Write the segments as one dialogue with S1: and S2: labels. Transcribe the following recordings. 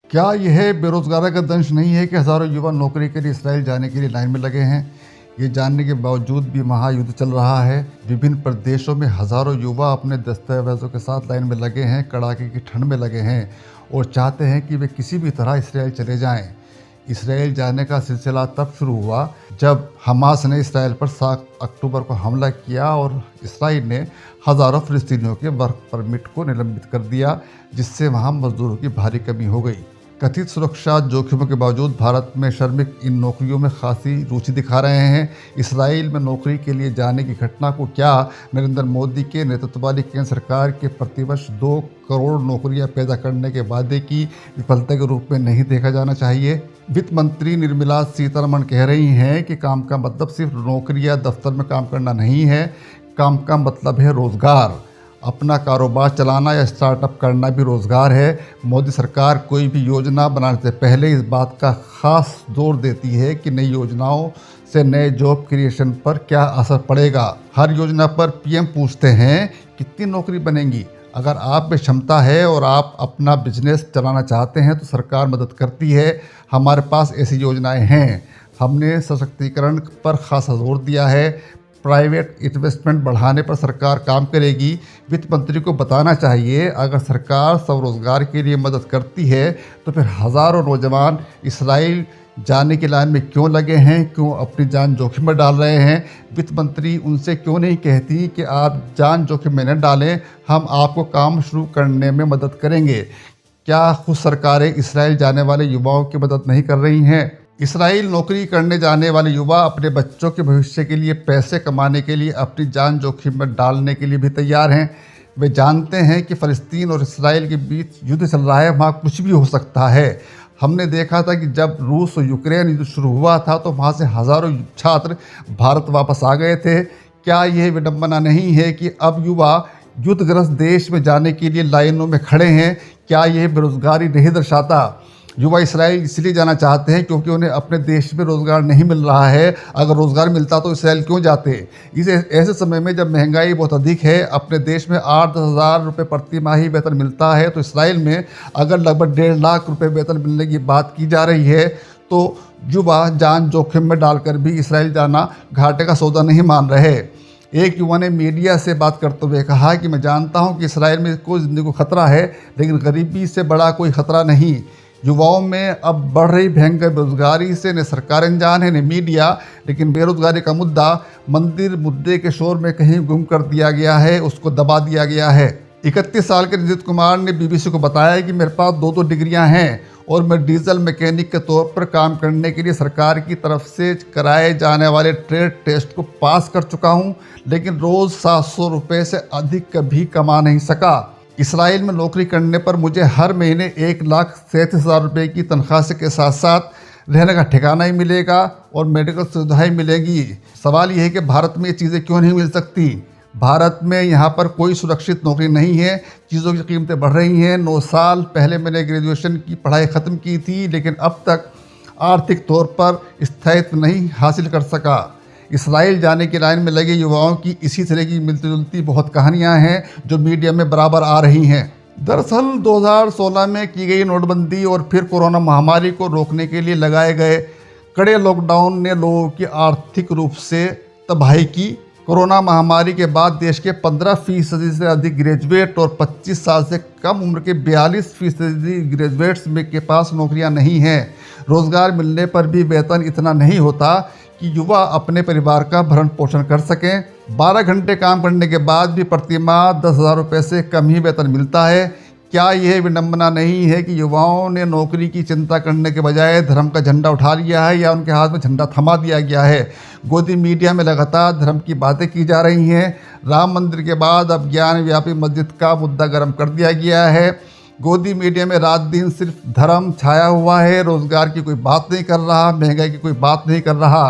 S1: क्या यह बेरोजगारी का दंश नहीं है कि हज़ारों युवा नौकरी के लिए इसराइल जाने के लिए लाइन में लगे हैं? ये जानने के बावजूद भी महायुद्ध चल रहा है। विभिन्न प्रदेशों में हज़ारों युवा अपने दस्तावेज़ों के साथ लाइन में लगे हैं, कड़ाके की ठंड में लगे हैं और चाहते हैं कि वे किसी भी तरह इसराइल चले जाएं। इसराइल जाने का सिलसिला तब शुरू हुआ जब हमास ने इसराइल पर 7 अक्टूबर को हमला किया और इसराइल ने हज़ारों फ़िलिस्तीनियों के वर्क परमिट को निलंबित कर दिया, जिससे वहाँ मजदूरों की भारी कमी हो गई। कथित सुरक्षा जोखिमों के बावजूद भारत में श्रमिक इन नौकरियों में खासी रुचि दिखा रहे हैं। इसराइल में नौकरी के लिए जाने की घटना को क्या नरेंद्र मोदी के नेतृत्व वाली केंद्र सरकार के प्रतिवर्ष 2 करोड़ नौकरियां पैदा करने के वादे की विफलता के रूप में नहीं देखा जाना चाहिए? वित्त मंत्री निर्मला सीतारमण कह रही हैं कि काम का मतलब सिर्फ नौकरी या दफ्तर में काम करना नहीं है, काम का मतलब है रोज़गार। अपना कारोबार चलाना या स्टार्टअप करना भी रोज़गार है। मोदी सरकार कोई भी योजना बनाने से पहले इस बात का खास जोर देती है कि नई योजनाओं से नए जॉब क्रिएशन पर क्या असर पड़ेगा। हर योजना पर पीएम पूछते हैं कितनी नौकरी बनेंगी। अगर आप में क्षमता है और आप अपना बिजनेस चलाना चाहते हैं तो सरकार मदद करती है। हमारे पास ऐसी योजनाएं हैं। हमने सशक्तिकरण पर खासा जोर दिया है। प्राइवेट इन्वेस्टमेंट बढ़ाने पर सरकार काम करेगी। वित्त मंत्री को बताना चाहिए, अगर सरकार स्वरोजगार के लिए मदद करती है तो फिर हज़ारों नौजवान इसराइल जाने की लाइन में क्यों लगे हैं, क्यों अपनी जान जोखिम में डाल रहे हैं? वित्त मंत्री उनसे क्यों नहीं कहती कि आप जान जोखिम में न डालें, हम आपको काम शुरू करने में मदद करेंगे? क्या खुद सरकारें इसराइल जाने वाले युवाओं की मदद नहीं कर रही हैं? इसराइल नौकरी करने जाने वाले युवा अपने बच्चों के भविष्य के लिए पैसे कमाने के लिए अपनी जान जोखिम में डालने के लिए भी तैयार हैं। वे जानते हैं कि फ़लस्तीन और इसराइल के बीच युद्ध चल रहा है, वहाँ कुछ भी हो सकता है। हमने देखा था कि जब रूस और यूक्रेन युद्ध शुरू हुआ था तो वहाँ से हज़ारों छात्र भारत वापस आ गए थे। क्या यह विडंबना नहीं है कि अब युवा युद्धग्रस्त देश में जाने के लिए लाइनों में खड़े हैं? क्या यह बेरोजगारी नहीं दर्शाता? युवा इसराइल इसलिए जाना चाहते हैं क्योंकि उन्हें अपने देश में रोज़गार नहीं मिल रहा है। अगर रोज़गार मिलता तो इसराइल क्यों जाते? इस ऐसे समय में जब महंगाई बहुत अधिक है, अपने देश में 8-10 हज़ार रुपये प्रति माही वेतन मिलता है, तो इसराइल में अगर लगभग 1.5 लाख रुपये वेतन मिलने की बात की जा रही है तो युवा जान जोखिम में डालकर भी इसराइल जाना घाटे का सौदा नहीं मान रहे। एक युवा ने मीडिया से बात करते हुए कहा कि मैं जानता हूँ कि इसराइल में कोई ज़िंदगी को खतरा है, लेकिन गरीबी से बड़ा कोई खतरा नहीं। युवाओं में अब बढ़ रही भयंकर बेरोजगारी से न सरकार अनजान है न मीडिया, लेकिन बेरोजगारी का मुद्दा मंदिर मुद्दे के शोर में कहीं गुम कर दिया गया है, उसको दबा दिया गया है। 31 साल के रंजीत कुमार ने बीबीसी को बताया कि मेरे पास 2 डिग्रियां हैं और मैं डीजल मैकेनिक के तौर पर काम करने के लिए सरकार की तरफ से कराए जाने वाले ट्रेड टेस्ट को पास कर चुका हूं, लेकिन रोज़ 700 रुपये से अधिक कभी कमा नहीं सका। इसराइल में नौकरी करने पर मुझे हर महीने 1,37,000 रुपये की तनख्वाह से के साथ साथ रहने का ठिकाना ही मिलेगा और मेडिकल सुविधाएं मिलेगी। सवाल यह है कि भारत में ये चीज़ें क्यों नहीं मिल सकती? भारत में यहाँ पर कोई सुरक्षित नौकरी नहीं है, चीज़ों की कीमतें बढ़ रही हैं। 9 साल पहले मैंने ग्रेजुएशन की पढ़ाई ख़त्म की थी, लेकिन अब तक आर्थिक तौर पर स्थायित्व नहीं हासिल कर सका। इसराइल जाने की लाइन में लगे युवाओं की इसी तरह की मिलती जुलती बहुत कहानियां हैं जो मीडिया में बराबर आ रही हैं। दरअसल 2016 में की गई नोटबंदी और फिर कोरोना महामारी को रोकने के लिए लगाए गए कड़े लॉकडाउन ने लोगों की आर्थिक रूप से तबाही की। कोरोना महामारी के बाद देश के 15% से अधिक ग्रेजुएट और 25 साल से कम उम्र के 42% ग्रेजुएट्स में के पास नौकरियां नहीं हैं। रोज़गार मिलने पर भी वेतन इतना नहीं होता कि युवा अपने परिवार का भरण पोषण कर सकें। 12 घंटे काम करने के बाद भी प्रति माह 10,000 रुपये से कम ही वेतन मिलता है। क्या यह विडंबना नहीं है कि युवाओं ने नौकरी की चिंता करने के बजाय धर्म का झंडा उठा लिया है या उनके हाथ में झंडा थमा दिया गया है? गोदी मीडिया में लगातार धर्म की बातें की जा रही हैं। राम मंदिर के बाद अब ज्ञान व्यापी मस्जिद का मुद्दा गर्म कर दिया गया है। गोदी मीडिया में रात दिन सिर्फ धर्म छाया हुआ है, रोज़गार की कोई बात नहीं कर रहा, महंगाई की कोई बात नहीं कर रहा।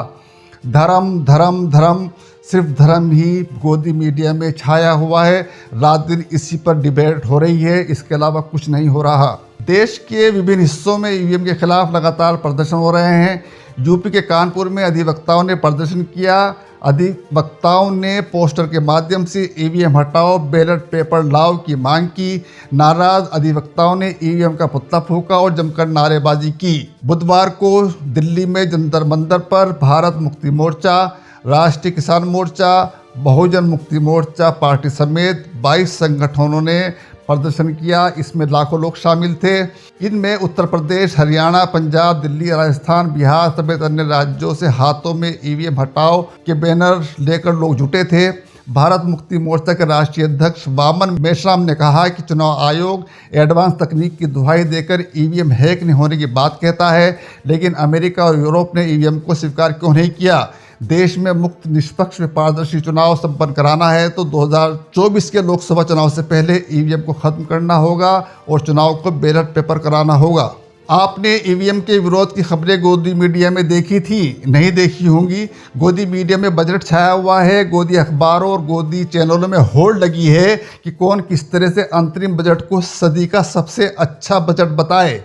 S1: धर्म धर्म धर्म, सिर्फ धर्म ही गोदी मीडिया में छाया हुआ है। रात दिन इसी पर डिबेट हो रही है, इसके अलावा कुछ नहीं हो रहा। देश के विभिन्न हिस्सों में ईवीएम के खिलाफ लगातार प्रदर्शन हो रहे हैं। यूपी के कानपुर में अधिवक्ताओं ने प्रदर्शन किया। अधिवक्ताओं ने पोस्टर के माध्यम से ईवीएम हटाओ, बैलेट पेपर लाओ की मांग की। नाराज अधिवक्ताओं ने ईवीएम का पुतला फूंका और जमकर नारेबाजी की। बुधवार को दिल्ली में जंतर मंतर पर भारत मुक्ति मोर्चा, राष्ट्रीय किसान मोर्चा, बहुजन मुक्ति मोर्चा पार्टी समेत 22 संगठनों ने प्रदर्शन किया। इसमें लाखों लोग शामिल थे। इनमें उत्तर प्रदेश, हरियाणा, पंजाब, दिल्ली, राजस्थान, बिहार समेत अन्य राज्यों से हाथों में ईवीएम हटाओ के बैनर लेकर लोग जुटे थे। भारत मुक्ति मोर्चा के राष्ट्रीय अध्यक्ष वामन मेश्राम ने कहा कि चुनाव आयोग एडवांस तकनीक की दुहाई देकर ईवीएम हैक नहीं होने की बात कहता है, लेकिन अमेरिका और यूरोप ने ईवीएम को स्वीकार क्यों नहीं किया। देश में मुक्त, निष्पक्ष व पारदर्शी चुनाव संपन्न कराना है तो 2024 के लोकसभा चुनाव से पहले ईवीएम को खत्म करना होगा और चुनाव को बैलेट पेपर कराना होगा। आपने ईवीएम के विरोध की खबरें गोदी मीडिया में देखी थी? नहीं देखी होंगी। गोदी मीडिया में बजट छाया हुआ है। गोदी अखबारों और गोदी चैनलों में होड़ लगी है कि कौन किस तरह से अंतरिम बजट को सदी का सबसे अच्छा बजट बताए।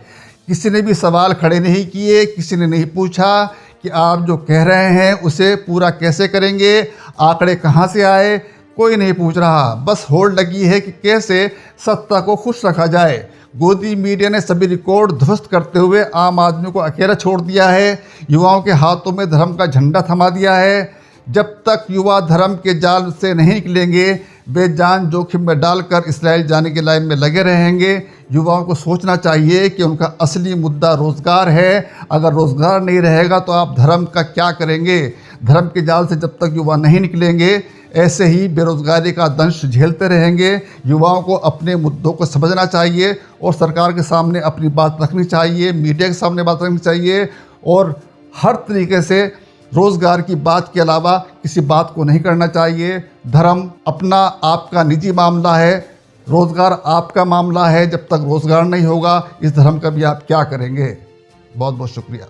S1: किसी ने भी सवाल खड़े नहीं किए, किसी ने नहीं पूछा कि आप जो कह रहे हैं उसे पूरा कैसे करेंगे, आंकड़े कहाँ से आए, कोई नहीं पूछ रहा। बस होड़ लगी है कि कैसे सत्ता को खुश रखा जाए। गोदी मीडिया ने सभी रिकॉर्ड ध्वस्त करते हुए आम आदमी को अकेला छोड़ दिया है। युवाओं के हाथों में धर्म का झंडा थमा दिया है। जब तक युवा धर्म के जाल से नहीं निकलेंगे, वे जान जोखिम में डालकर इस्राएल जाने की लाइन में लगे रहेंगे। युवाओं को सोचना चाहिए कि उनका असली मुद्दा रोज़गार है। अगर रोज़गार नहीं रहेगा तो आप धर्म का क्या करेंगे। धर्म के जाल से जब तक युवा नहीं निकलेंगे, ऐसे ही बेरोज़गारी का दंश झेलते रहेंगे। युवाओं को अपने मुद्दों को समझना चाहिए और सरकार के सामने अपनी बात रखनी चाहिए, मीडिया के सामने बात रखनी चाहिए और हर तरीके से रोज़गार की बात के अलावा किसी बात को नहीं करना चाहिए। धर्म अपना आपका निजी मामला है, रोज़गार आपका मामला है। जब तक रोज़गार नहीं होगा, इस धर्म का भी आप क्या करेंगे। बहुत बहुत शुक्रिया।